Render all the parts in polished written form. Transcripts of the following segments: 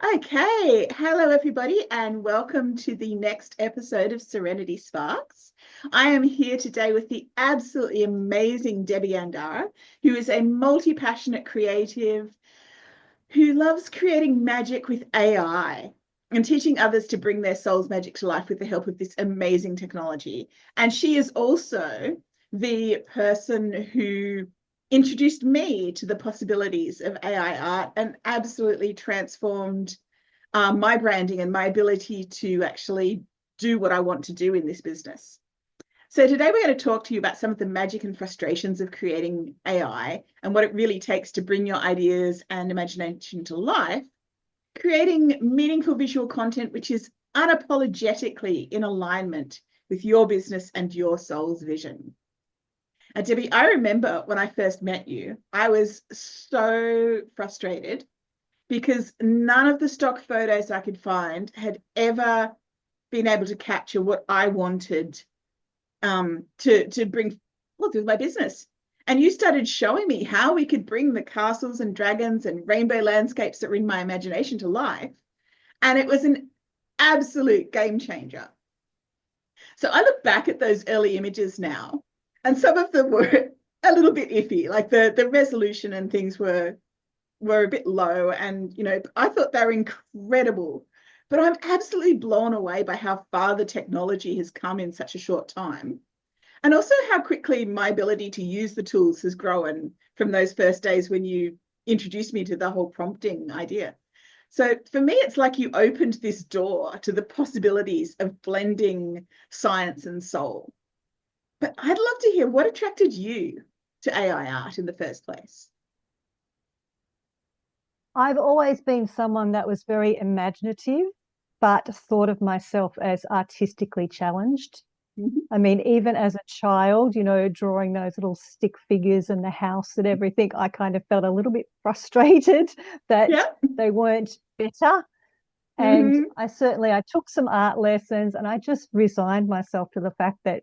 Okay, hello everybody, and welcome to the next episode of Serenity Sparks. I am here today with the absolutely amazing Debbie Andara, who is a multi-passionate creative who loves creating magic with AI and teaching others to bring their soul's magic to life with the help of this amazing technology. And she is also the person who introduced me to the possibilities of AI art and absolutely transformed my branding and my ability to actually do what I want to do in this business. So today we're going to talk to you about some of the magic and frustrations of creating AI and what it really takes to bring your ideas and imagination to life, creating meaningful visual content which is unapologetically in alignment with your business and your soul's vision. And Debbie, I remember when I first met you, I was so frustrated because none of the stock photos I could find had ever been able to capture what I wanted to bring forth with my business. And you started showing me how we could bring the castles and dragons and rainbow landscapes that were in my imagination to life. And it was an absolute game changer. So I look back at those early images now, and some of them were a little bit iffy, like the resolution and things were a bit low, and I thought they were incredible, but I'm absolutely blown away by how far the technology has come in such a short time, and also how quickly my ability to use the tools has grown from those first days when you introduced me to the whole prompting idea. So for me, it's like you opened this door to the possibilities of blending science and soul. But I'd love to hear what attracted you to AI art in the first place. I've always been someone that was very imaginative, but thought of myself as artistically challenged. Mhm. I mean, even as a child, drawing those little stick figures in the house and everything, I kind of felt a little bit frustrated that Yeah. they weren't better. And Mm-hmm. I took some art lessons and I just resigned myself to the fact that,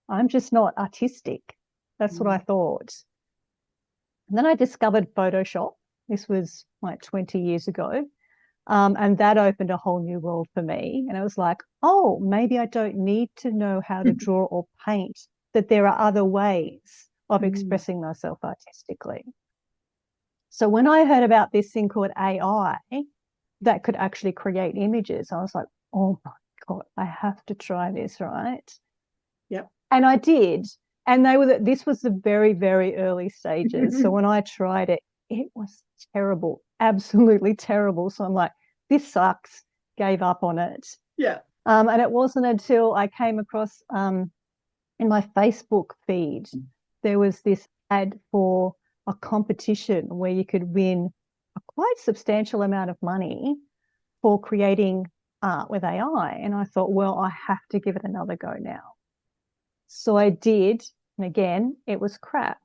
I'm just not artistic. That's what I thought. And then I discovered Photoshop. This was like 20 years ago. And that opened a whole new world for me. And I was like, oh, maybe I don't need to know how to draw or paint, that there are other ways of Mm. expressing myself artistically. So when I heard about this thing called AI that could actually create images, I was like, oh my God, I have to try this, right? Yep. And I did. And this was the very, very early stages. So when I tried it, it was terrible, absolutely terrible. So I'm like, this sucks, gave up on it. Yeah. And it wasn't until I came across in my Facebook feed, there was this ad for a competition where you could win a quite substantial amount of money for creating art with AI. And I thought, well, I have to give it another go now. So I did. And again, it was crap.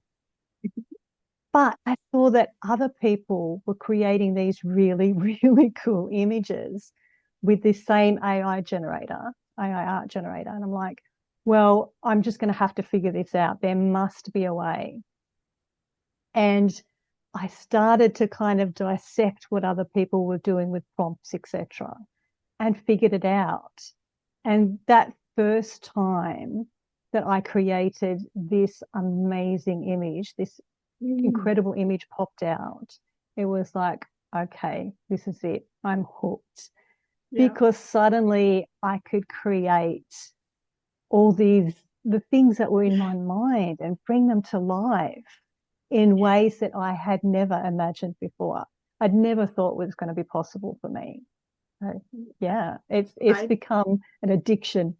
But I saw that other people were creating these really, really cool images with this same AI art generator. And I'm like, well, I'm just going to have to figure this out. There must be a way. And I started to kind of dissect what other people were doing with prompts, etc., and figured it out. And that first time that I created this amazing image, this Mm. incredible image popped out, it was like, okay, this is it. I'm hooked. Yeah. Because suddenly I could create all the things that were in my mind and bring them to life in Yeah. ways that I had never imagined before. I'd never thought was going to be possible for me. So, yeah, it's I become an addiction.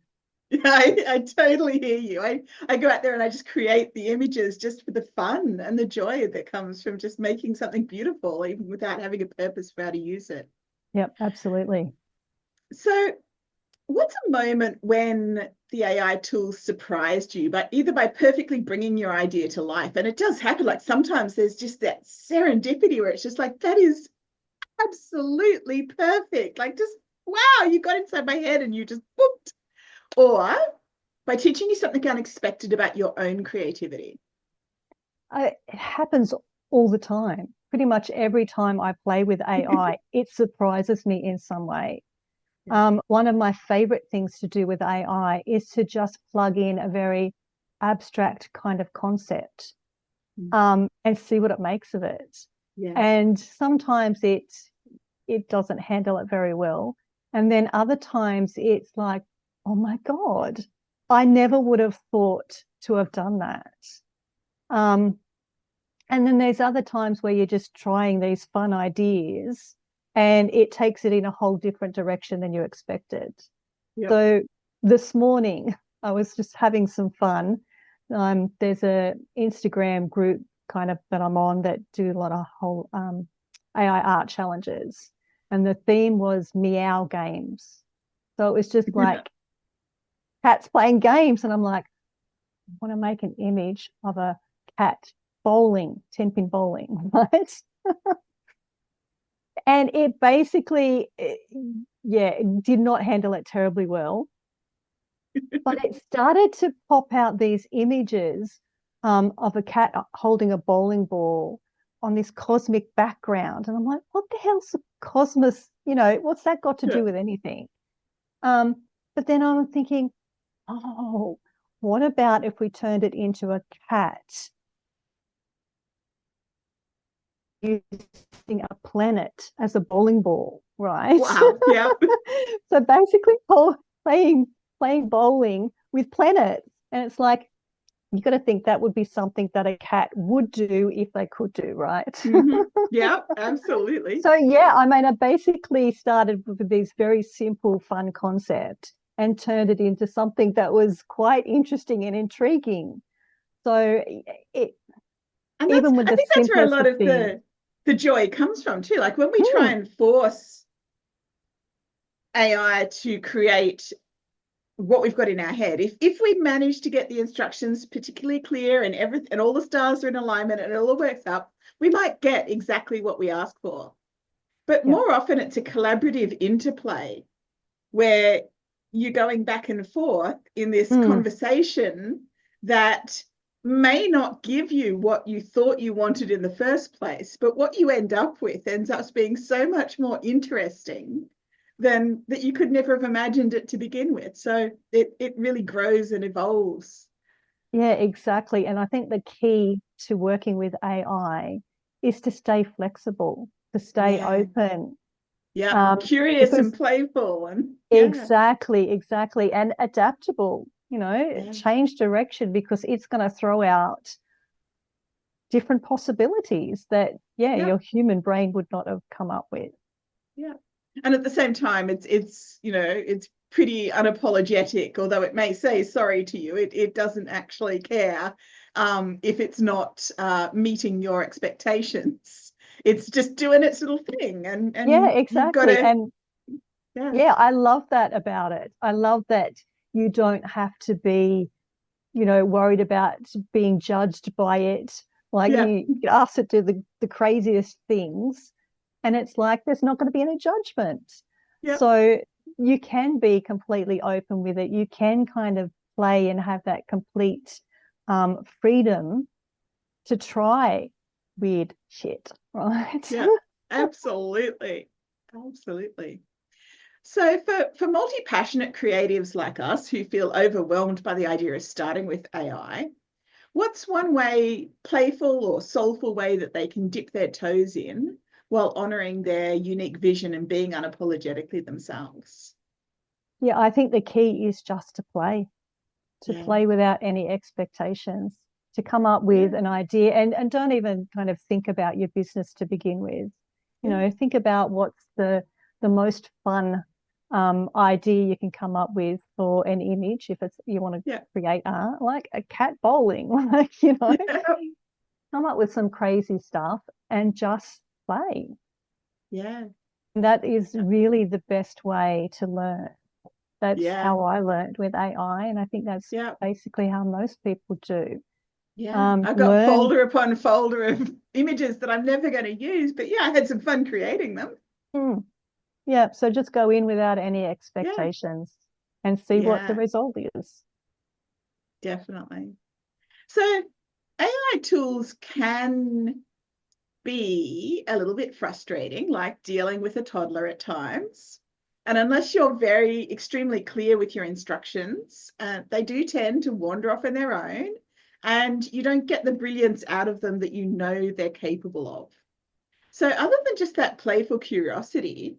I totally hear you. I go out there and I just create the images just for the fun and the joy that comes from just making something beautiful, even without having a purpose for how to use it. Yep, absolutely. So, what's a moment when the AI tools surprised you, but either by perfectly bringing your idea to life, and it does happen. Like sometimes there's just that serendipity where it's just like that is absolutely perfect. Like just wow, you got inside my head and you just booped. Or by teaching you something unexpected about your own creativity. It happens all the time. pretty much every time I play with AI, it surprises me in some way. One of my favorite things to do with AI is to just plug in a very abstract kind of concept, and see what it makes of it. Yeah. And sometimes it doesn't handle it very well. And then other times it's like, oh my God, I never would have thought to have done that. And then there's other times where you're just trying these fun ideas and it takes it in a whole different direction than you expected. Yep. So this morning, I was just having some fun. There's a Instagram group kind of that I'm on that do a lot of whole AI art challenges. And the theme was meow games. So it was just like cats playing games. And I'm like, I want to make an image of a cat bowling, 10-pin bowling, right? And it basically, it did not handle it terribly well. But it started to pop out these images of a cat holding a bowling ball on this cosmic background. And I'm like, what the hell's the cosmos? What's that got to do with anything? But then I'm thinking, oh, what about if we turned it into a cat using a planet as a bowling ball, right? Wow. Yeah. So basically playing bowling with planets. And it's like, you got to think that would be something that a cat would do if they could do, right? Yeah, absolutely. So yeah, I mean, I basically started with these very simple, fun concept and turned it into something that was quite interesting and intriguing. So And even with I the think that's where a simplest lot of of things. the joy comes from too. Like when we try and force AI to create what we've got in our head, if we manage to get the instructions particularly clear and everything and all the stars are in alignment and it all works up, we might get exactly what we ask for. But Yeah. more often it's a collaborative interplay where you're going back and forth in this conversation that may not give you what you thought you wanted in the first place, but what you end up with ends up being so much more interesting than that you could never have imagined it to begin with. So it really grows and evolves. Yeah, exactly. And I think the key to working with AI is to stay flexible, to stay Yeah. open. Yeah. Curious and Because playful and yeah. exactly, and adaptable, Yeah. change direction because it's going to throw out different possibilities that, Yeah. your human brain would not have come up with. Yeah. And at the same time, it's pretty unapologetic, although it may say sorry to you. It doesn't actually care if it's not meeting your expectations. It's just doing its little thing, Yeah, and you've got exactly. to And yeah yeah, I love that about it. I love that you don't have to be, worried about being judged by it. Like yeah you get asked to do the craziest things, and it's like there's not going to be any judgment. yeah So you can be completely open with it. You can kind of play and have that complete freedom to try weird shit, right? yeah absolutely absolutely. So for multi-passionate creatives like us who feel overwhelmed by the idea of starting with AI, what's one way, playful or soulful way that they can dip their toes in while honoring their unique vision and being unapologetically themselves? Yeah, I think the key is just to Yeah. play without any expectations, to come up with Yeah. an idea and don't even kind of think about your business to begin with. Yeah. Think about what's the most fun idea you can come up with for an image if it's you want to Yeah. create art, like a cat bowling, like, Yeah. come up with some crazy stuff and just play. Yeah. That is really the best way to learn. That's Yeah. how I learned with AI, and I think that's Yeah. basically how most people do. Yeah. I've got Learn. folder upon folder of images that I'm never going to use, but yeah, I had some fun creating them. Mm, yeah, so just go in without any Yeah. expectations and see what the Yeah. result is. Definitely. So AI tools can be a little bit frustrating, like dealing with a toddler at times. And unless you're very extremely clear with your instructions, they do tend to wander off on their own, and you don't get the brilliance out of them that you know they're capable of. So other than just that playful curiosity,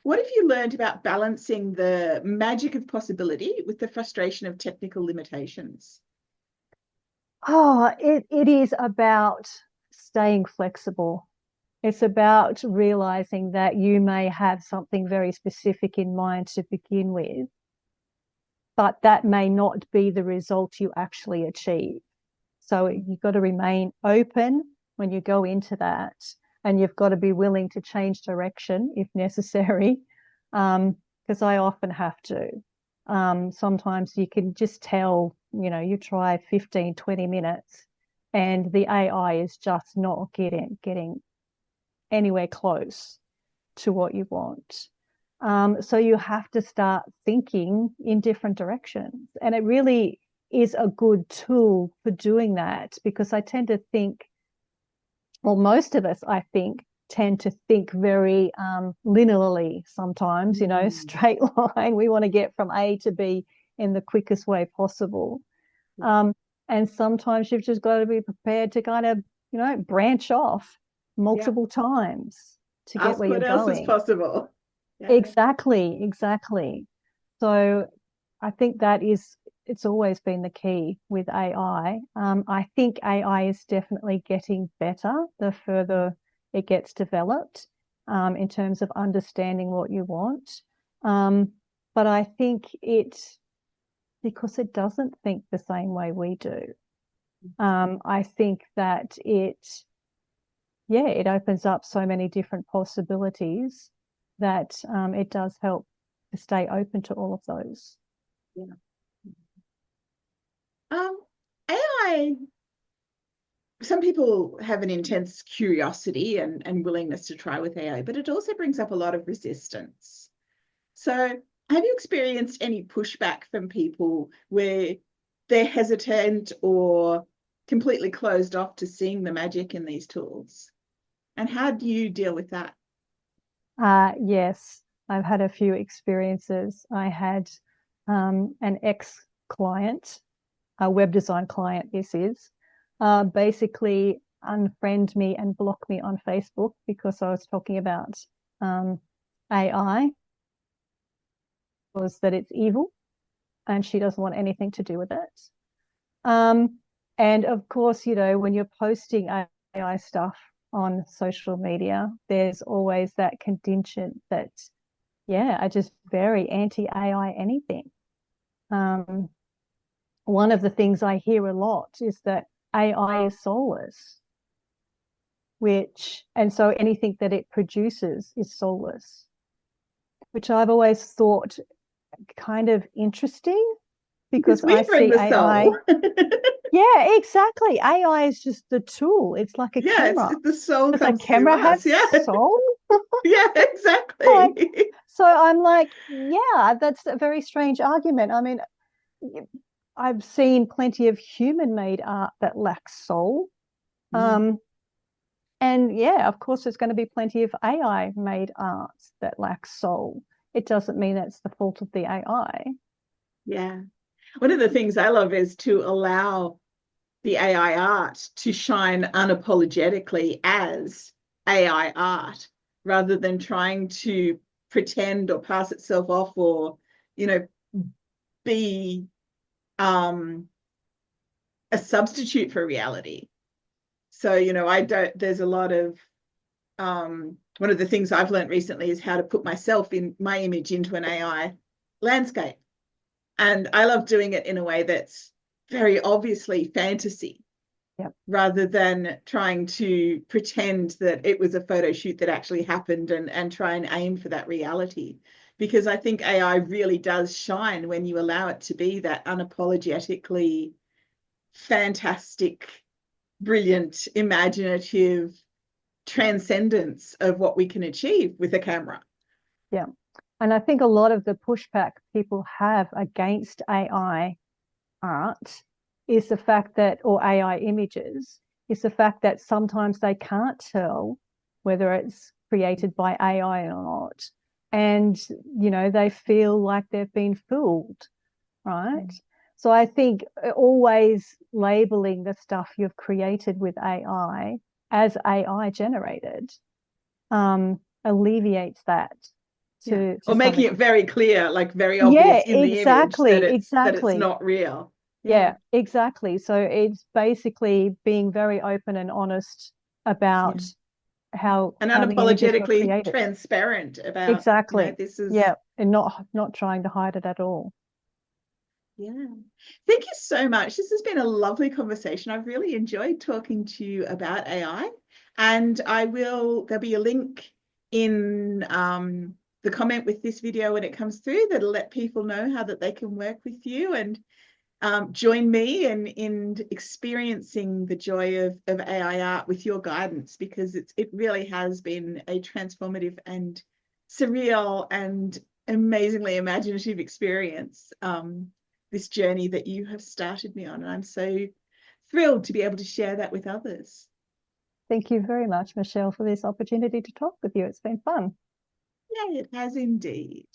what have you learned about balancing the magic of possibility with the frustration of technical limitations? Oh, it is about staying flexible. It's about realizing that you may have something very specific in mind to begin with, but that may not be the result you actually achieve. So you've got to remain open when you go into that, and you've got to be willing to change direction if necessary, because I often have to. Sometimes you can just tell, you try 15, 20 minutes and the AI is just not getting anywhere close to what you want. So you have to start thinking in different directions. And it really is a good tool for doing that, because I tend to think, well, most of us, I think, tend to think very linearly sometimes, straight line. We want to get from A to B in the quickest way possible. And sometimes you've just got to be prepared to kind of, branch off multiple times to get Ask where what you're else is going. possible. Yeah. Exactly. So I think it's always been the key with AI. I think AI is definitely getting better the further it gets developed, in terms of understanding what you want. But I think because it doesn't think the same way we do, I think that it opens up so many different possibilities that it does help to stay open to all of those. Yeah. AI, some people have an intense curiosity and willingness to try with AI, but it also brings up a lot of resistance. So have you experienced any pushback from people where they're hesitant or completely closed off to seeing the magic in these tools? And how do you deal with that? Yes, I've had a few experiences. I had an ex-client, a web design client, this is, basically unfriend me and block me on Facebook because I was talking about AI, was that it's evil and she doesn't want anything to do with it. And of course, when you're posting AI stuff on social media, there's always that contingent that, are just very anti-AI anything. One of the things I hear a lot is that AI is soulless, and so anything that it produces is soulless, which I've always thought kind of interesting, because we I bring see the AI. soul. Yeah, exactly. AI is just the tool. It's like a Yeah, camera. the soul Does a comes through camera have us. Yeah. soul? Yeah, Like, exactly. so I'm like, yeah, that's a very strange argument. I mean, I've seen plenty of human-made art that lacks soul. Um, and yeah, of course, there's going to be plenty of AI-made art that lacks soul. It doesn't mean that's the fault of the AI. Yeah. One of the things I love is to allow the AI art to shine unapologetically as AI art rather than trying to pretend or pass itself off or, you know, be a substitute for reality. So, I don't, there's a lot of, one of the things I've learned recently is how to put my image into an AI landscape. And I love doing it in a way that's very obviously fantasy, Yep. rather than trying to pretend that it was a photo shoot that actually happened and try and aim for that reality. Because I think AI really does shine when you allow it to be that unapologetically fantastic, brilliant, imaginative transcendence of what we can achieve with a camera. Yeah. And I think a lot of the pushback people have against AI art is the fact that, or AI images, is the fact that sometimes they can't tell whether it's created by AI or not. And, they feel like they've been fooled, right? So I think always labeling the stuff you've created with AI as AI generated alleviates that to Or some making it extent. very clear, like very Yeah, obvious in the image that it's exactly. not real. Yeah, exactly. So it's basically being very open and honest about And how the images were unapologetically created. transparent about, Exactly. this is. Yeah, and not trying to hide it at all. Yeah. Thank you so much. This has been a lovely conversation. I've really enjoyed talking to you about AI. And there'll be a link in the comment with this video when it comes through that'll let people know how that they can work with you and join me in experiencing the joy of AI art with your guidance, because it really has been a transformative and surreal and amazingly imaginative experience, this journey that you have started me on. And I'm so thrilled to be able to share that with others. Thank you very much, Michelle, for this opportunity to talk with you. It's been fun. Yeah, it has indeed.